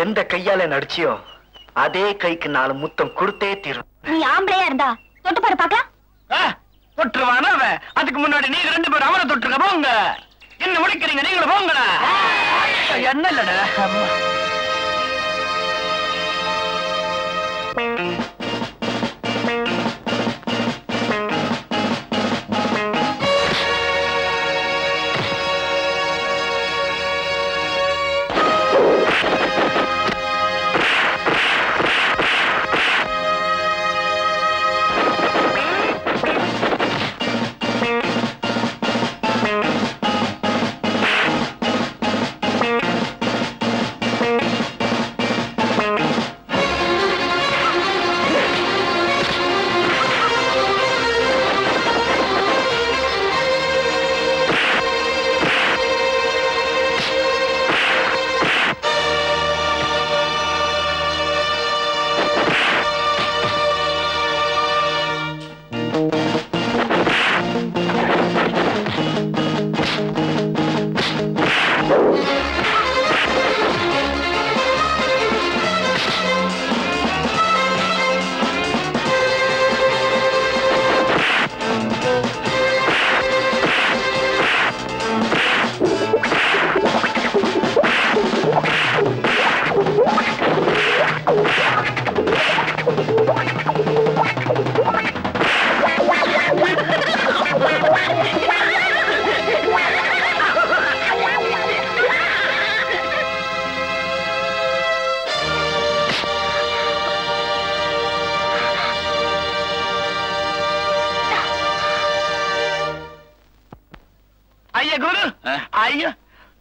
எந்த கையால நடிச்சியோ அதே கைக்கு 4 முத்தம் கொடுத்தே தீரும். நீ ஆம்பளையா இருந்தா தொட்டு பாரு பாக்கலாம். தொட்டுருவானா அவன்? அதுக்கு முன்னாடி நீங்க 2 பேரும் அவனை தொட்டுருக்க. போங்க. என்ன முடிக்கிறீங்க? நீங்களும் போங்கடா. என்ன இல்லடா.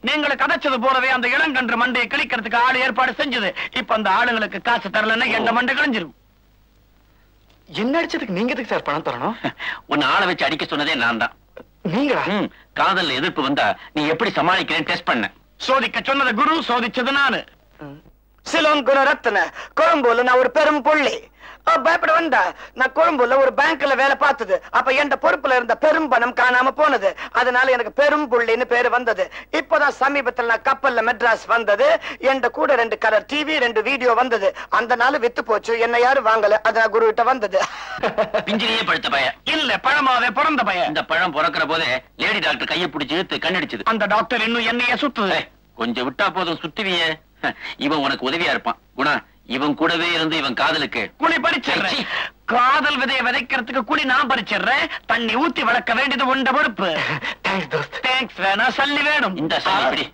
நீங்களை கதைச்சது போலவே அந்த இளங்கன்று மண்டையை கிழிக்கிறதுக்கு ஆளு ஏற்பாடு செஞ்சது. இப்ப அந்த ஆளுங்களுக்கு காசு தரலன்னா எந்த மண்டை கிழிஞ்சிரும். என்ன அடிச்சதுக்கு நீங்க எதுக்கு சார் பணம் தரணும்? உன்னை ஆளை வச்சு அடிக்க சொன்னதே நான் தான். நீங்களா? காதல்ல எதிர்ப்பு வந்தா நீ எப்படி சமாளிக்கிறேன்னு டெஸ்ட் பண்ண. சோதிக்க சொன்னது குரு, சோதிச்சது நானு. சிலோன் குணரத்ன கொழும்புல நான் ஒரு பெரும் புள்ளி. பயப்பட வந்தா நான் கொழும்புல ஒரு பேங்க்ல வேலை பார்த்தது. அப்ப என் பொறுப்புல இருந்த பெரும் பணம் காணாம போனது. அதனால எனக்கு பெரும் புள்ளின்னு பேரு வந்தது. இப்பதான் சமீபத்தில் நான் கப்பல்ல மெட்ராஸ் வந்தது. என் கூட 2 கலர் டிவி 2 வீடியோ வந்தது. அந்த நாள் வித்து போச்சு. என்ன யாரும் வாங்கல. அதான் குரு கிட்ட வந்தது. பிஞ்சிலேயே பழுத்த பையன் இல்ல, பழமாவே பிறந்த பையன். இந்த பழம் பிறக்கிற போதே லேடி டாக்டர் கையை பிடிச்சு கண்ணடிச்சது. அந்த டாக்டர் இன்னும் என்னைய சுத்துது. கொஞ்சம் விட்டா போதும் சுத்துவியே. இவன் உனக்கு உதவியா இருப்பான். குணா, இவன் கூடவே இருந்து இவன் காதலுக்கு குழி பறிச்சிடுறேன். காதல் விதையை விதைக்கிறதுக்கு குழி நான் பறிச்சிடுறேன். தண்ணி ஊத்தி வளர்க்க வேண்டியது உண்ட பொறுப்பு. தேங்க்ஸ் வேணா சல்லி வேணும். இந்த சல்லி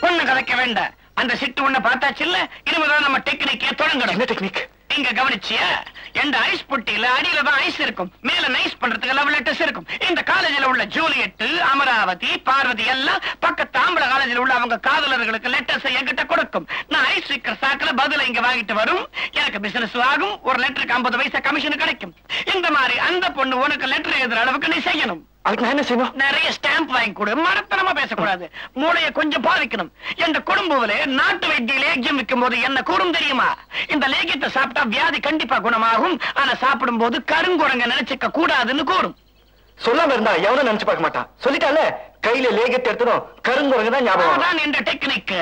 ஒண்ணு கதைக்க வேண்டாம். அந்த சிட்டு ஒண்ணு பார்த்தாச்சு இல்ல. இனிமேதான் நம்ம டெக்னிக்கே தொடங்கணும். என்ன டெக்னிக்? இங்க கவனிச்சியா? எந்த ஐஸ் பொட்டியில அடியில தான் ஐஸ் இருக்கும், மேல நைஸ் பண்றதுக்கு லவ் லெட்டர்ஸ் இருக்கும். இந்த காலேஜில் உள்ள ஜூலியட், அமராவதி, பார்வதி எல்லாம் பக்கத்து ஆம்பளை காலேஜில் உள்ள அவங்க காதலர்களுக்கு லெட்டர்ஸ் என்கிட்ட கொடுக்கும். நான் ஐஸ் விக்கிற சாக்குல பதில இங்க வாங்கிட்டு வரும். எனக்கு பிசினஸ் ஆகும். ஒரு லெட்டருக்கு 50 பைசா கமிஷன் கிடைக்கும். இந்த மாதிரி அந்த பொண்ணு உனக்கு லெட்டர் எழுதுற அளவுக்கு நீ செய்யணும். அதுக்கு நான் என்ன செய்யணும்? நிறைய ஸ்டாம்ப் வாங்கி கொடு. மரத்தனமா பேசக்கூடாது. மூளைய கொஞ்சம் பாதிக்கணும். எந்த குடும்பத்திலே நாட்டு வைத்திய லேகியம் விற்கும் போது என்ன கூறும் தெரியுமா? இந்த லேகியத்தை சாப்பிட்டா வியாதி கண்டிப்பா குணமாகும். ஆனா சாப்பிடும் போது கருங்குரங்க நினைச்சுக்க கூடாதுன்னு கூறும். சொல்லாம இருந்தா எவனும் நினைச்சு பார்க்க மாட்டான். சொல்லிட்டால கையில லேகியத்தை எடுத்துடும் கருங்குரங்க தான் ஞாபகம். அதான் இந்த டெக்னிக்.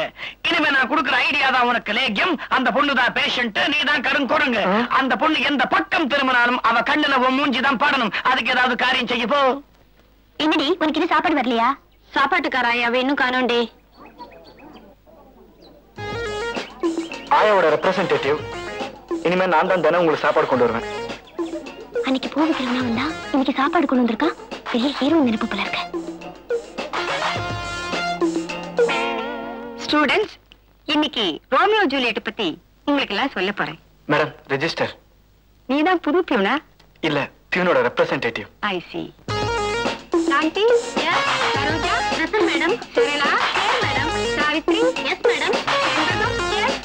இனிமே நான் கொடுக்குற ஐடியா தான் உனக்கு லேகியம். அந்த பொண்ணுதான் பேஷண்ட், நீ தான் கருங்குரங்கு. அந்த பொண்ணு எந்த பக்கம் திரும்பினாலும் அவ கண்ணுல மூஞ்சி தான் படணும். அதுக்கு ஏதாவது காரியம் செய்ய போ. என்னடி உனக்கு இது சாப்பாடு வரலையா? சாப்பாட்டுக்காராயா இன்னும் காணோண்டே. ஆயாவோட ரெப்ரசன்டேட்டிவ். இனிமே நான் தான் தினம் உங்களுக்கு சாப்பாடு கொண்டு வருவேன். அன்னைக்கு போக கிளம்பா வந்தா இன்னைக்கு சாப்பாடு கொண்டு வந்திருக்கா. பெரிய ஹீரோ நினைப்பு போல இருக்க. ஸ்டூடெண்ட்ஸ், இன்னைக்கு ரோமியோ ஜூலியட் பத்தி உங்களுக்கு எல்லாம் சொல்ல போறேன். Madam, register. நீதான் புது பியூனா? இல்ல, பியூனோட representative. I see. Shanti? Yes. Saroja? Present madam. Sarala? Yes madam. Savitri? Yes madam. Shenbagam? Yes.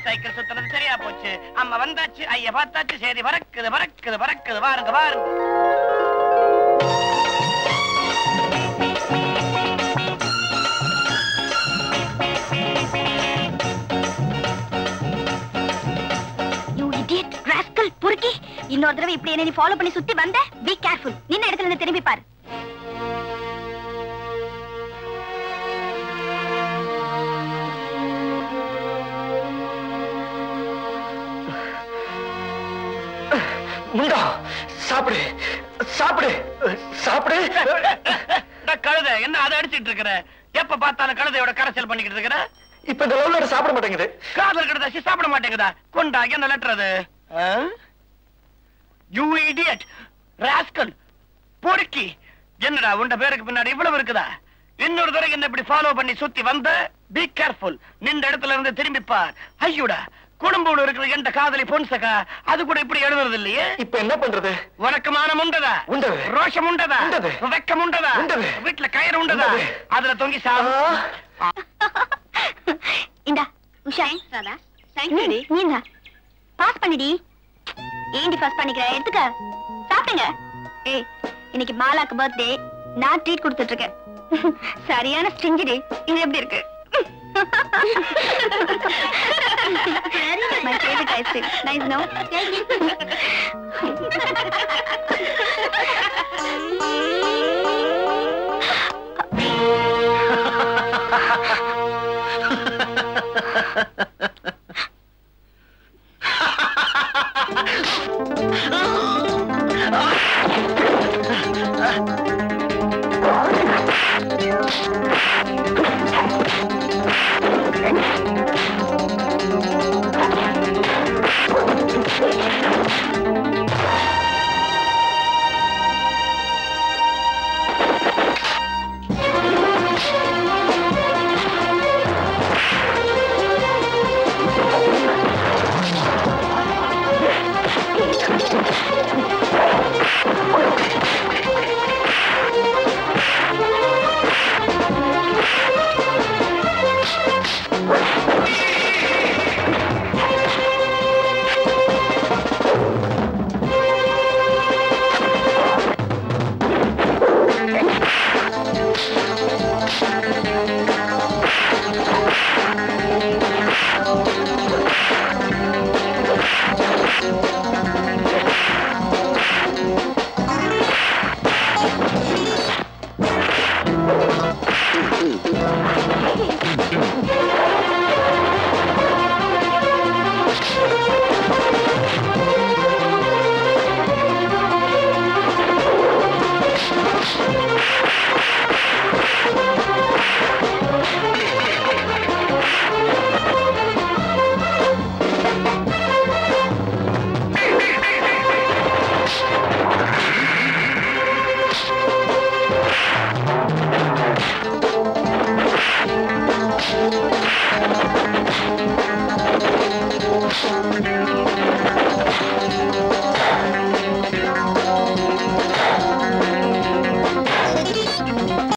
Cycle சுத்துறது சரியா போச்சு. அம்மா வந்தாச்சு, ஐயா பார்த்தாச்சு, சரி பறக்குது பறக்குது பறக்குது, வாருங்க வாருங்க. இன்னொரு தடவை இப்படி என்ன ஃபாலோ பண்ணி சுத்தி வந்த, பி கேர்ஃபுல். நின்ன இடத்துல இருந்து திரும்பி பாரு. முண்டா, சாப்பிடு சாப்பிடு சாப்பிடு. கழுதை என்ன அதை அடிச்சிட்டு இருக்கிற? எப்ப பார்த்தாலும் கழுதையோட கரைச்சல் பண்ணிக்கிட்டு இருக்கிற? இப்ப இந்த லவ் லெட்டர் சாப்பிட மாட்டேங்குது. காதல் கழுதை சாப்பிட மாட்டேங்குதா? கொண்டா, என்ன லெட்டர் அது? யூ இடியட், ராஸ்கல், பொறுக்கி. என்னடா உண்ட பேருக்கு பின்னாடி இவ்வளவு இருக்குதா? இன்னொரு தடவை என்ன இப்படி ஃபாலோ பண்ணி சுத்தி வந்த, பி கேர்ஃபுல். நின்ற இடத்துல இருந்து திரும்பி பார். ஐயோடா, குடும்போடு இருக்கிற எந்த காதலி பொன்சகா, அது கூட இப்படி எழுதுறது இல்லையே. இப்ப என்ன பண்றது? உனக்கு மானம் உண்டதா? உண்டது. ரோஷம் உண்டதா? உண்டது. வெக்கம் உண்டதா? உண்டது. வீட்டுல கயிறு உண்டதா? அதுல தொங்கி சாவு. இந்தா உஷா, ராதா, தேங்க்யூ டி. நீங்க பாஸ் பண்ணிடி. ஏண்டி பாஸ் பண்ணிக்கிற? எடுத்துக்க, சாப்பிடுங்க. ஏய், இன்னைக்கு மாலாக்கு பர்த்டே, நான் ட்ரீட் கொடுத்துட்டு இருக்கேன். சரியான ஸ்ட்ரிஞ்சி. இது எப்படி இருக்கு? My favorite ice cream. Nice, no? Thank you.